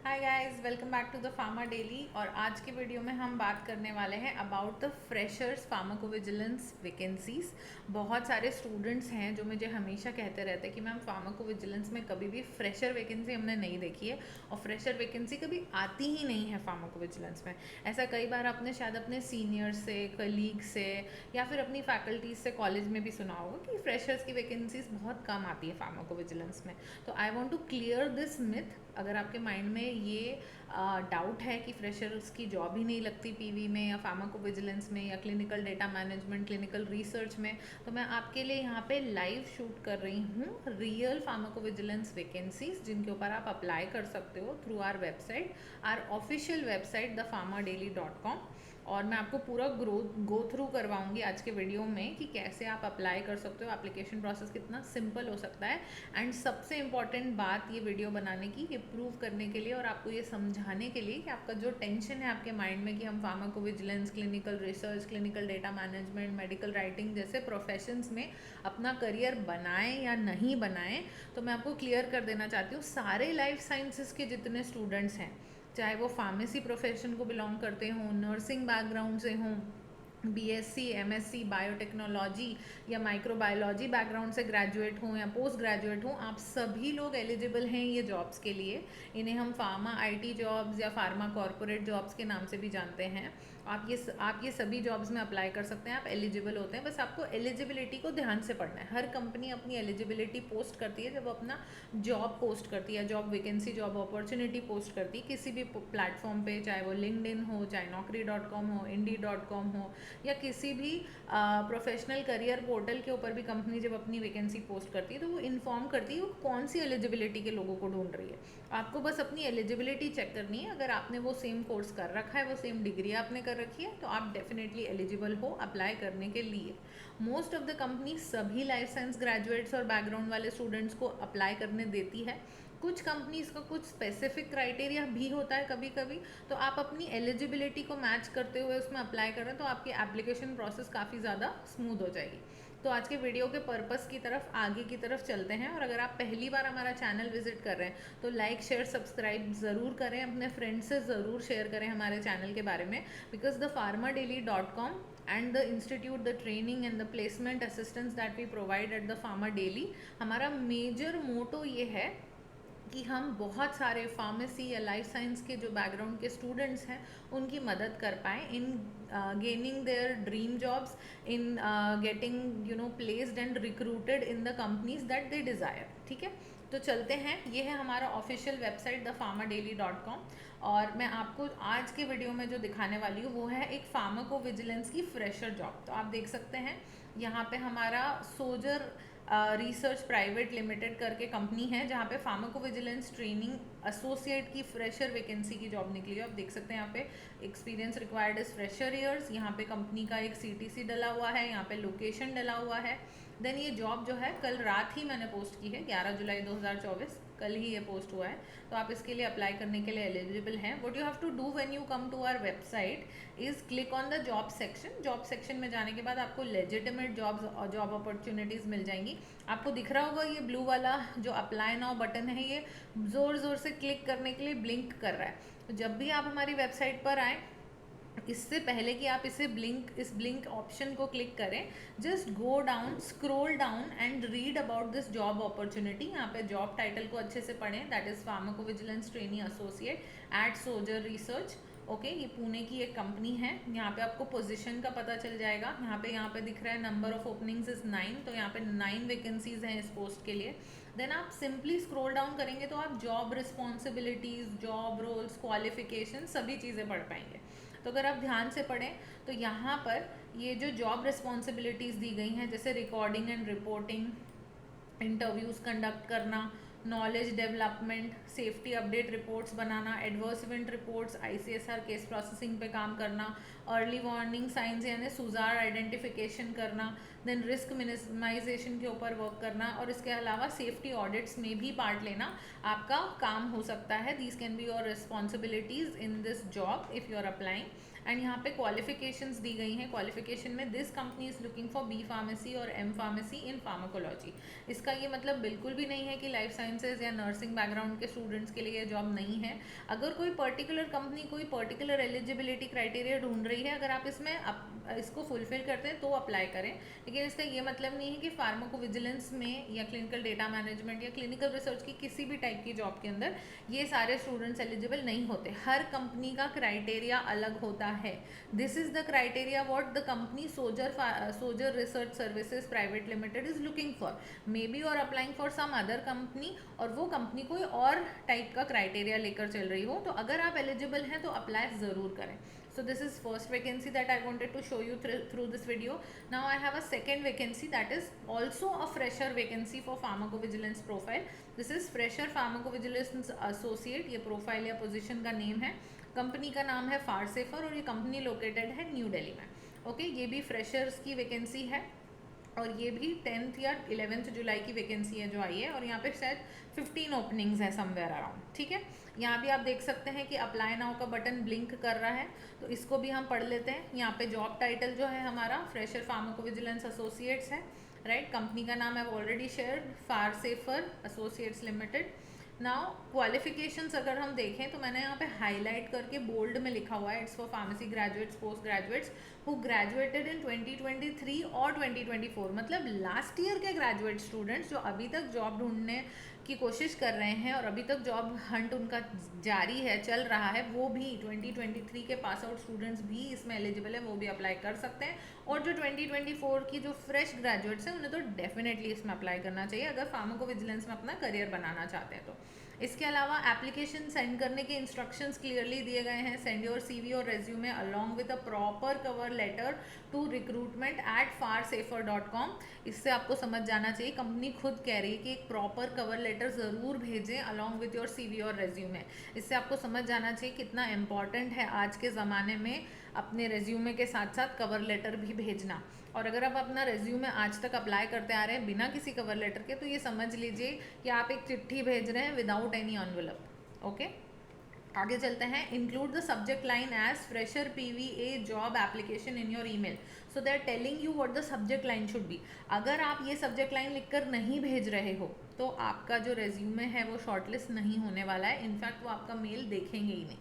Hi guys, welcome back to the pharma daily. और आज की वीडियो में हम बात करने वाले हैं about the freshers pharmacovigilance vacancies. बहुत सारे स्टूडेंट्स हैं जो मुझे हमेशा कहते रहते हैं कि मैम फार्माकोविजिलेंस में कभी भी फ्रेशर वैकेंसी हमने नहीं देखी है और फ्रेशर वैकेंसी कभी आती ही नहीं है फार्माकोविजिलेंस में। ऐसा कई बार आपने शायद अपने सीनियर से, कलीग से या फिर अपनी फैकल्टीज से कॉलेज में भी सुना होगा कि फ्रेशर्स की वैकेंसीज बहुत कम आती है फार्माकोविजिलेंस में। तो I want to clear this myth. अगर आपके माइंड में ये डाउट है कि फ्रेशर्स की जॉब ही नहीं लगती पीवी में या फार्माकोविजिलेंस में या clinical data management, clinical research में, तो मैं आपके लिए यहाँ पे लाइव शूट कर रही हूँ रियल फार्माकोविजिलेंस वैकेंसीज, जिनके ऊपर आप अप्लाई कर सकते हो through our website, our official website thefarmerdaily.com। और मैं आपको पूरा गो थ्रू करवाऊंगी आज के वीडियो में कि कैसे आप अप्लाई कर सकते हो, एप्लीकेशन प्रोसेस कितना सिंपल हो सकता है। एंड सबसे इम्पॉर्टेंट बात ये वीडियो बनाने की, ये प्रूव करने के लिए और आपको ये समझाने के लिए कि आपका जो टेंशन है आपके माइंड में कि हम pharmacovigilance, clinical research, clinical data management, medical writing जैसे प्रोफेशंस में अपना करियर बनाएं या नहीं बनाएं, तो मैं आपको क्लियर कर देना चाहती हूँ सारे लाइफ साइंसेस के जितने स्टूडेंट्स हैं, चाहे वो फार्मेसी प्रोफेशन को बिलोंग करते हों, नर्सिंग बैकग्राउंड से हों, बीएससी, एमएससी, बायोटेक्नोलॉजी या माइक्रोबायोलॉजी बैकग्राउंड से ग्रेजुएट हों या पोस्ट ग्रेजुएट हों, आप सभी लोग एलिजिबल हैं ये जॉब्स के लिए। इन्हें हम फार्मा आईटी जॉब्स या फार्मा कॉरपोरेट जॉब्स के नाम से भी जानते हैं। आप ये सभी जॉब्स में अप्लाई कर सकते हैं, आप एलिजिबल होते हैं। बस आपको एलिजिबिलिटी को ध्यान से पढ़ना है। हर कंपनी अपनी एलिजिबिलिटी पोस्ट करती है जब वो अपना जॉब पोस्ट करती है, job vacancy, job opportunity post करती है किसी भी प्लेटफॉर्म पे, चाहे वो लिंक्डइन हो, चाहे naukri.com हो, indeed.com हो, या किसी भी प्रोफेशनल करियर पोर्टल के ऊपर भी कंपनी जब अपनी वैकेंसी पोस्ट करती है तो वो इन्फॉर्म करती है वो कौन सी एलिजिबिलिटी के लोगों को ढूंढ रही है। आपको बस अपनी एलिजिबिलिटी चेक करनी है। अगर आपने वो सेम कोर्स कर रखा है, वो सेम डिग्री आपने कर रखी है, तो आप डेफिनेटली एलिजिबल हो अप्लाई करने के लिए। मोस्ट ऑफ द कंपनी सभी लाइफ साइंस ग्रेजुएट्स और बैकग्राउंड वाले स्टूडेंट्स को अप्लाई करने देती है। कुछ कंपनीज का कुछ स्पेसिफिक क्राइटेरिया भी होता है कभी कभी, तो आप अपनी एलिजिबिलिटी को मैच करते हुए उसमें अप्लाई करें तो आपकी एप्लीकेशन प्रोसेस काफ़ी ज़्यादा स्मूथ हो जाएगी। तो आज के वीडियो के पर्पस की तरफ, आगे की तरफ चलते हैं। और अगर आप पहली बार हमारा चैनल विजिट कर रहे हैं तो लाइक, शेयर, सब्सक्राइब ज़रूर करें, अपने फ्रेंड्स से ज़रूर शेयर करें हमारे चैनल के बारे में। Because thefarmerdaily.com and the institute, the training and the placement assistance that we provide at the farmer daily, हमारा मेजर मोटो ये है कि हम बहुत सारे फार्मेसी या लाइफ साइंस के जो बैकग्राउंड के स्टूडेंट्स हैं उनकी मदद कर पाएँ in gaining their dream jobs, in getting placed and recruited in the companies that they desire. ठीक है, तो चलते हैं। ये है हमारा ऑफिशियल वेबसाइट thefarmerdaily.com। और मैं आपको आज के वीडियो में जो दिखाने वाली हूँ वो है एक फार्माकोविजिलेंस की फ्रेशर जॉब। तो आप देख सकते हैं यहाँ पे हमारा सोजर रिसर्च प्राइवेट लिमिटेड करके कंपनी है जहाँ पे फार्माकोविजिलेंस ट्रेनिंग एसोसिएट की फ्रेशर वैकेंसी की जॉब निकली है। आप देख सकते हैं यहाँ पे experience required is fresher years. यहाँ पे कंपनी का एक सीटीसी डला हुआ है, यहाँ पे लोकेशन डला हुआ है। देन ये जॉब जो है कल रात ही मैंने पोस्ट की है, 11 जुलाई 2024, कल ही ये पोस्ट हुआ है। तो आप इसके लिए अप्लाई करने के लिए एलिजिबल हैं। What you have to do when you come to our website is click on the job section. Job section में जाने के बाद आपको लेजिटिमेट जॉब्स और जॉब अपॉर्चुनिटीज़ मिल जाएंगी। आपको दिख रहा होगा ये ब्लू वाला जो अप्लाई नाउ बटन है, ये ज़ोर ज़ोर से क्लिक करने के लिए ब्लिंक कर रहा है। तो जब भी आप हमारी वेबसाइट पर आएँ, इससे पहले कि आप इस ब्लिंक ऑप्शन को क्लिक करें, just go down, scroll down and read about this job opportunity. यहाँ पे जॉब टाइटल को अच्छे से पढ़ें, that is pharmacovigilance trainee associate at Sojar research. Okay, ये पुणे की एक कंपनी है। यहाँ पे आपको पोजीशन का पता चल जाएगा। यहाँ पे दिख रहा है नंबर ऑफ ओपनिंग्स इज 9, तो यहाँ पे 9 वैकेंसीज हैं इस पोस्ट के लिए। देन आप सिंपली स्क्रॉल डाउन करेंगे तो आप job responsibilities, job roles, qualification सभी चीज़ें पढ़ पाएंगे। तो अगर आप ध्यान से पढ़ें तो यहाँ पर ये जो जॉब रिस्पॉन्सिबिलिटीज़ दी गई हैं, जैसे recording and reporting, interviews conduct करना, knowledge development, safety update reports बनाना, adverse event reports, ICSR case processing पे काम करना, अर्ली वार्निंग साइंस यानी सुजार आइडेंटिफिकेशन करना, देन रिस्क मिनिमाइजेशन के ऊपर वर्क करना, और इसके अलावा सेफ्टी ऑडिट्स में भी पार्ट लेना आपका काम हो सकता है। These can be your responsibilities in this job if you are applying. And यहाँ पे क्वालिफिकेशंस दी गई हैं। क्वालिफिकेशन में this company is looking for B pharmacy और एम फार्मेसी इन फार्माकोलॉजी। इसका ये मतलब बिल्कुल भी नहीं है कि लाइफ साइंसेज या नर्सिंग बैकग्राउंड के स्टूडेंट्स के लिए ये जॉब नहीं है। अगर कोई पर्टिकुलर कंपनी कोई पर्टिकुलर एलिजिबिलिटी क्राइटेरिया ढूंढ रही है, अगर आप इसमें इसको फुलफिल करते हैं तो अप्लाई करें, लेकिन इसका ये मतलब नहीं है कि फार्माकोविजिलेंस में या क्लिनिकल डेटा मैनेजमेंट या क्लिनिकल रिसर्च की किसी भी टाइप की जॉब के अंदर ये सारे स्टूडेंट्स एलिजिबल नहीं होते। हर कंपनी का क्राइटेरिया अलग होता है। This is the criteria what the company सोजर research services private limited is looking for. Maybe और applying for some other company, और वो कंपनी कोई और टाइप का क्राइटेरिया लेकर चल रही हो। तो अगर आप एलिजिबल हैं तो अप्लाई ज़रूर करें। So this is first vacancy that I wanted to show you through this video. Now I have a second vacancy that is also a fresher vacancy for pharmacovigilance profile. This is fresher pharmacovigilance associate, ये profile या position का name है। Company का नाम है फारसेफर और ये company located है न्यू दिल्ली में। ओके, ये भी फ्रेशर्स की वैकेंसी है और ये भी 10th या 11th जुलाई की वैकेंसी है जो आई है, और यहाँ पे शायद 15 ओपनिंग्स है समवेयर अराउंड। ठीक है, यहाँ भी आप देख सकते हैं कि अप्लाई नाउ का बटन ब्लिंक कर रहा है, तो इसको भी हम पढ़ लेते हैं। यहाँ पे जॉब टाइटल जो है हमारा फ्रेशर फार्माकोविजिलेंस एसोसिएट्स है, राइट। कंपनी का नाम है already shared, PharSafer associates limited. Now qualifications अगर हम देखें तो मैंने यहाँ पे हाईलाइट करके बोल्ड में लिखा हुआ है, it's for pharmacy graduates post graduates who graduated in 2023 और 2024, मतलब लास्ट ईयर के ग्रेजुएट स्टूडेंट्स जो अभी तक जॉब ढूंढने की कोशिश कर रहे हैं और अभी तक जॉब हंट उनका जारी है, चल रहा है, वो भी 2023 के पास आउट स्टूडेंट्स भी इसमें एलिजिबल है, वो भी अप्लाई कर सकते हैं। और जो 2024 की जो फ्रेश ग्रेजुएट्स हैं उन्हें तो डेफिनेटली इसमें अप्लाई करना चाहिए अगर फार्माकोविजिलेंस में अपना करियर बनाना चाहते हैं तो। इसके अलावा एप्लीकेशन सेंड करने के इंस्ट्रक्शंस क्लियरली दिए गए हैं। सेंड योर CV और resume along with a proper cover letter to recruitment@farsafer.com। इससे आपको समझ जाना चाहिए, कंपनी खुद कह रही है कि एक प्रॉपर कवर लेटर ज़रूर भेजें अलॉन्ग विद योर CV और रेज्यूमे। इससे आपको समझ जाना चाहिए कितना इम्पॉर्टेंट है आज के ज़माने में अपने रेज्यूमे के साथ साथ कवर लेटर भी भेजना। और अगर आप अपना रेज्यूमे आज तक अप्लाई करते आ रहे हैं बिना किसी कवर लेटर के, तो ये समझ लीजिए कि आप एक चिट्ठी भेज रहे हैं विदाउट एनी एनवेलप। ओके, आगे चलते हैं। Include the subject line as fresher PVA job application in your email, so they are telling you what the subject line should be. अगर आप ये सब्जेक्ट लाइन लिखकर नहीं भेज रहे हो तो आपका जो रेज्यूमे है वो शॉर्टलिस्ट नहीं होने वाला है, इनफैक्ट वो आपका मेल देखेंगे ही नहीं।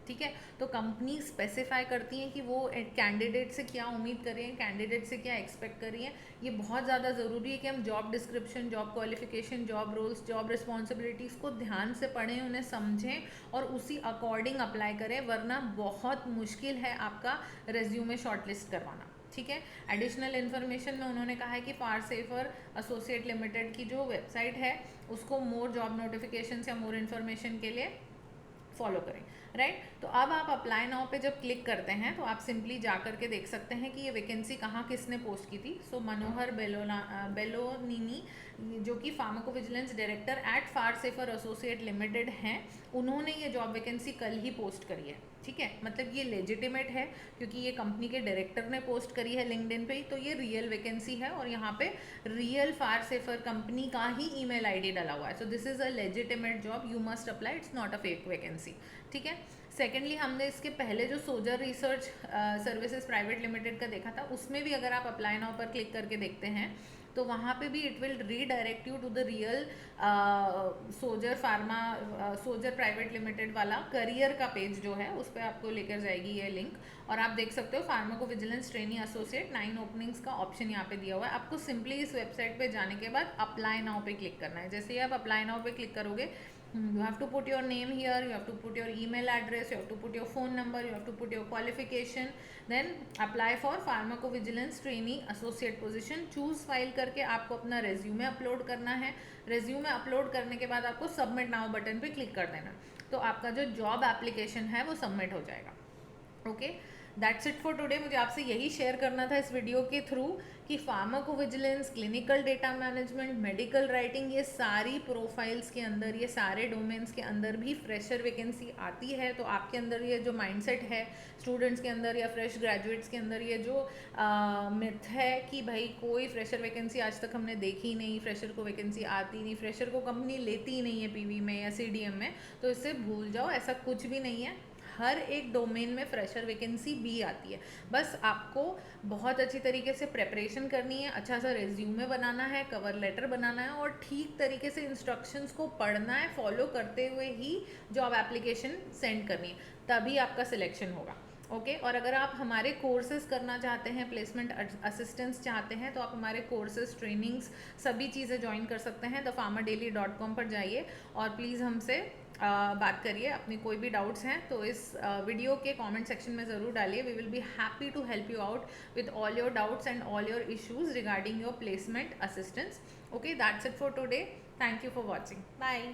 ठीक है, तो कंपनी स्पेसिफाई करती हैं कि वो कैंडिडेट से क्या उम्मीद कर रही है, कैंडिडेट से क्या एक्सपेक्ट कर रही है। ये बहुत ज़्यादा ज़रूरी है कि हम job description, job qualification, job roles, job responsibilities को ध्यान से पढ़ें, उन्हें समझें और उसी अकॉर्डिंग अप्लाई करें, वरना बहुत मुश्किल है आपका रेज्यूमे शॉर्टलिस्ट करवाना। ठीक है, एडिशनल इन्फॉर्मेशन में उन्होंने कहा है कि फारसेफर एसोसिएट लिमिटेड की जो वेबसाइट है उसको मोर जॉब नोटिफिकेशन या मोर इन्फॉर्मेशन के लिए फॉलो करें, राइट। तो अब आप अप्लाई नाउ पे जब क्लिक करते हैं तो आप सिंपली जा करके देख सकते हैं कि ये वैकेंसी कहाँ किसने पोस्ट की थी। सो मनोहर बेलोनिनी जो कि pharmacovigilance director at PharSafer associate limited हैं, उन्होंने ये जॉब वैकेंसी कल ही पोस्ट करी है। ठीक है, मतलब ये लेजिटिमेट है क्योंकि ये कंपनी के डायरेक्टर ने पोस्ट करी है लिंक्डइन पे, तो ये रियल वैकेंसी है और यहाँ पे रियल फारसेफर कंपनी का ही ईमेल आईडी डाला हुआ है। So this is a legitimate job, you must apply, it's not a fake vacancy. ठीक है, सेकेंडली हमने इसके पहले जो सोजर रिसर्च सर्विसेज प्राइवेट लिमिटेड का देखा था, उसमें भी अगर आप अप्लाई नाउ पर क्लिक करके देखते हैं तो वहाँ पे भी it will redirect you to the real सोजर प्राइवेट लिमिटेड वाला करियर का पेज जो है उस पर आपको लेकर जाएगी ये लिंक, और आप देख सकते हो फार्माकोविजिलेंस ट्रेनी एसोसिएट 9 ओपनिंग्स का ऑप्शन यहाँ पे दिया हुआ है। आपको सिंपली इस वेबसाइट पे जाने के बाद अप्लाई नाउ पे क्लिक करना है। जैसे ही आप अप्लाई नाउ पे क्लिक करोगे, you have to put your name here, you have to put your email address, you have to put your phone number, you have to put your qualification, then apply for pharmacovigilance trainee associate position, choose file करके आपको अपना resume upload करना है। Resume upload करने के बाद आपको submit now button पे क्लिक कर देना, तो आपका जो जॉब एप्लीकेशन है वो सबमिट हो जाएगा। Okay, that's it for today. मुझे आपसे यही शेयर करना था इस वीडियो के थ्रू कि pharmacovigilance, clinical data management, medical writing, ये सारी प्रोफाइल्स के अंदर, ये सारे डोमेन्स के अंदर भी फ्रेशर वैकेंसी आती है। तो आपके अंदर ये जो माइंडसेट है स्टूडेंट्स के अंदर या फ्रेश ग्रेजुएट्स के अंदर, ये जो मिथ है कि भाई कोई फ्रेशर वैकेंसी आज तक हमने देखी नहीं, फ्रेशर को वैकेंसी आती नहीं, फ्रेशर को कंपनी लेती ही नहीं है PV में या CDM में, तो इससे भूल जाओ, ऐसा कुछ भी नहीं है। हर एक डोमेन में फ्रेशर वैकेंसी भी आती है। बस आपको बहुत अच्छी तरीके से प्रेपरेशन करनी है, अच्छा सा रिज्यूमे बनाना है, कवर लेटर बनाना है और ठीक तरीके से इंस्ट्रक्शंस को पढ़ना है, फॉलो करते हुए ही जॉब एप्लीकेशन सेंड करनी है, तभी आपका सिलेक्शन होगा। ओके और अगर आप हमारे कोर्सेज करना चाहते हैं, प्लेसमेंट असिस्टेंस चाहते हैं, तो आप हमारे कोर्सेज, ट्रेनिंग्स, सभी चीज़ें ज्वाइन कर सकते हैं। thefarmerdaily.com पर जाइए और प्लीज़ हमसे बात करिए। अपनी कोई भी डाउट्स हैं तो इस वीडियो के कमेंट सेक्शन में ज़रूर डालिए। We will be happy to help you out with all your doubts and all your issues regarding your placement assistance. Okay, that's it for today. Thank you for watching. Bye.